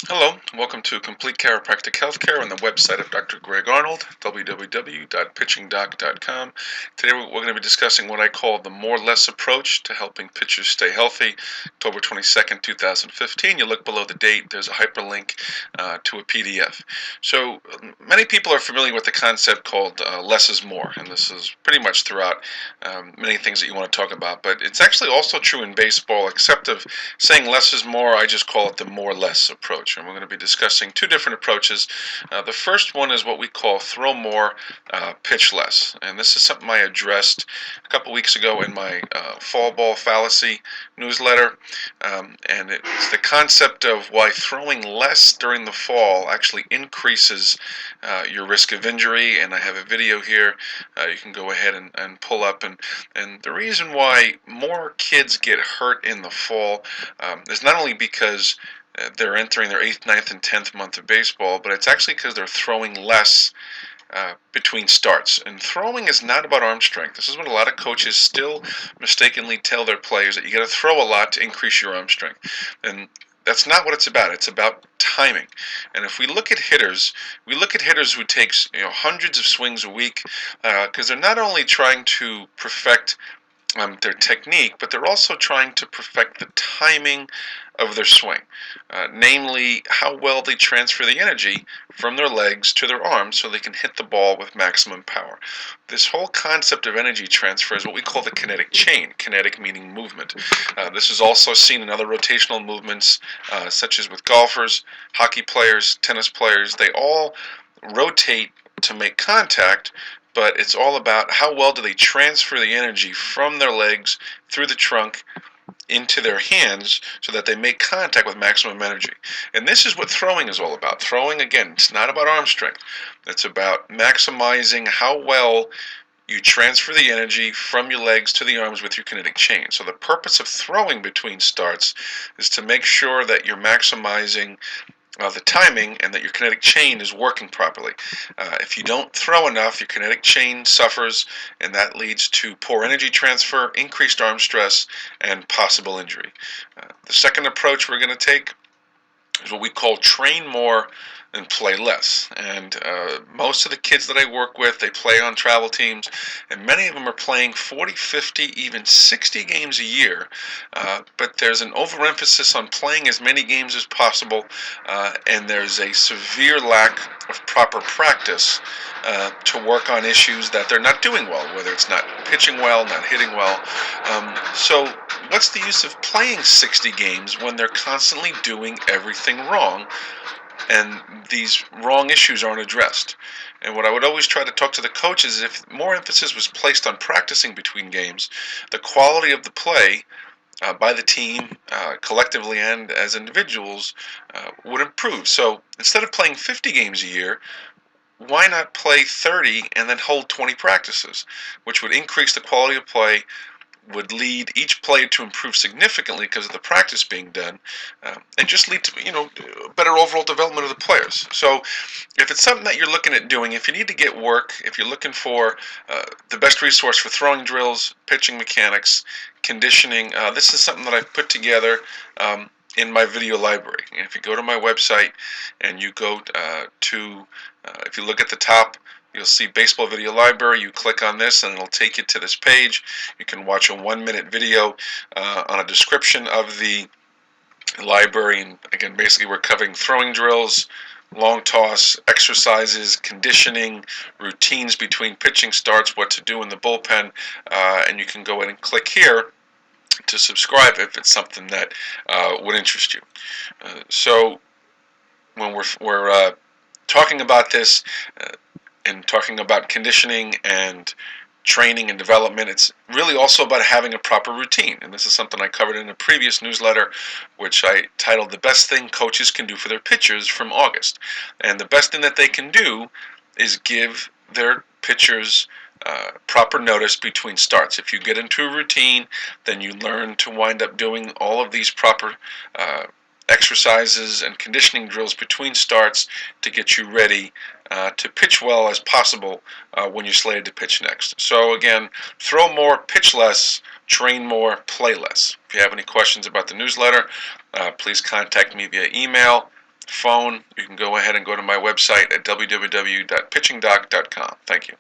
Hello, welcome to Complete Chiropractic Healthcare on the website of Dr. Greg Arnold, www.pitchingdoc.com. Today we're going to be discussing what I call the more-less approach to helping pitchers stay healthy. October 22nd, 2015. You look below the date, there's a hyperlink to a PDF. So many people are familiar with the concept called less is more, and this is pretty much throughout many things that you want to talk about, but it's actually also true in baseball, except of saying less is more. I just call it the more-less approach. And we're going to be discussing two different approaches. The first one is what we call throw more, pitch less. And this is something I addressed a couple weeks ago in my fall ball fallacy newsletter. And it's the concept of why throwing less during the fall actually increases your risk of injury. And I have a video here you can go ahead and pull up. And the reason why more kids get hurt in the fall is not only because they're entering their 8th, ninth, and 10th month of baseball, but it's actually because they're throwing less between starts. And throwing is not about arm strength. This is what a lot of coaches still mistakenly tell their players, that you got to throw a lot to increase your arm strength. And that's not what it's about. It's about timing. And if we look at hitters, who takes hundreds of swings a week because they're not only trying to perfect their technique, but they're also trying to perfect the timing of their swing, namely how well they transfer the energy from their legs to their arms so they can hit the ball with maximum power. This whole concept of energy transfer is what we call the kinetic chain, kinetic meaning movement. This is also seen in other rotational movements, such as with golfers, hockey players, tennis players. They all rotate to make contact, but it's all about how well do they transfer the energy from their legs through the trunk into their hands so that they make contact with maximum energy. And this is what throwing is all about. Throwing, again, it's not about arm strength. It's about maximizing how well you transfer the energy from your legs to the arms with your kinetic chain. So the purpose of throwing between starts is to make sure that you're maximizing the timing and that your kinetic chain is working properly. If you don't throw enough, your kinetic chain suffers, and that leads to poor energy transfer, increased arm stress, and possible injury. The second approach we're going to take is what we call train more and play less. And most of the kids that I work with, they play on travel teams, and many of them are playing 40, 50, even 60 games a year. But there's an overemphasis on playing as many games as possible, and there's a severe lack of proper practice to work on issues that they're not doing well, whether it's not pitching well, not hitting well. So what's the use of playing 60 games when they're constantly doing everything wrong, and these wrong issues aren't addressed? And what I would always try to talk to the coaches is, if more emphasis was placed on practicing between games, the quality of the play by the team, collectively and as individuals, would improve. So instead of playing 50 games a year, why not play 30 and then hold 20 practices, which would increase the quality of play, would lead each player to improve significantly because of the practice being done, and just lead to better overall development of the players. So if it's something that you're looking at doing, if you need to get work, if you're looking for the best resource for throwing drills, pitching mechanics, conditioning, this is something that I've put together in my video library. And if you go to my website and you go if you look at the top, you'll see Baseball Video Library. You click on this and it'll take you to this page. You can watch a 1-minute video on a description of the library. And again, basically we're covering throwing drills, long toss, exercises, conditioning, routines between pitching starts, what to do in the bullpen. And you can go in and click here to subscribe if it's something that would interest you. So when we're talking about this, and talking about conditioning and training and development, it's really also about having a proper routine. And this is something I covered in a previous newsletter, which I titled "The Best Thing Coaches Can Do for Their Pitchers" from August. And the best thing that they can do is give their pitchers proper notice between starts. If you get into a routine, then you learn to wind up doing all of these proper exercises and conditioning drills between starts to get you ready to pitch well as possible when you're slated to pitch next. So again, throw more, pitch less, train more, play less. If you have any questions about the newsletter, please contact me via email, phone, you can go ahead and go to my website at www.pitchingdoc.com. Thank you.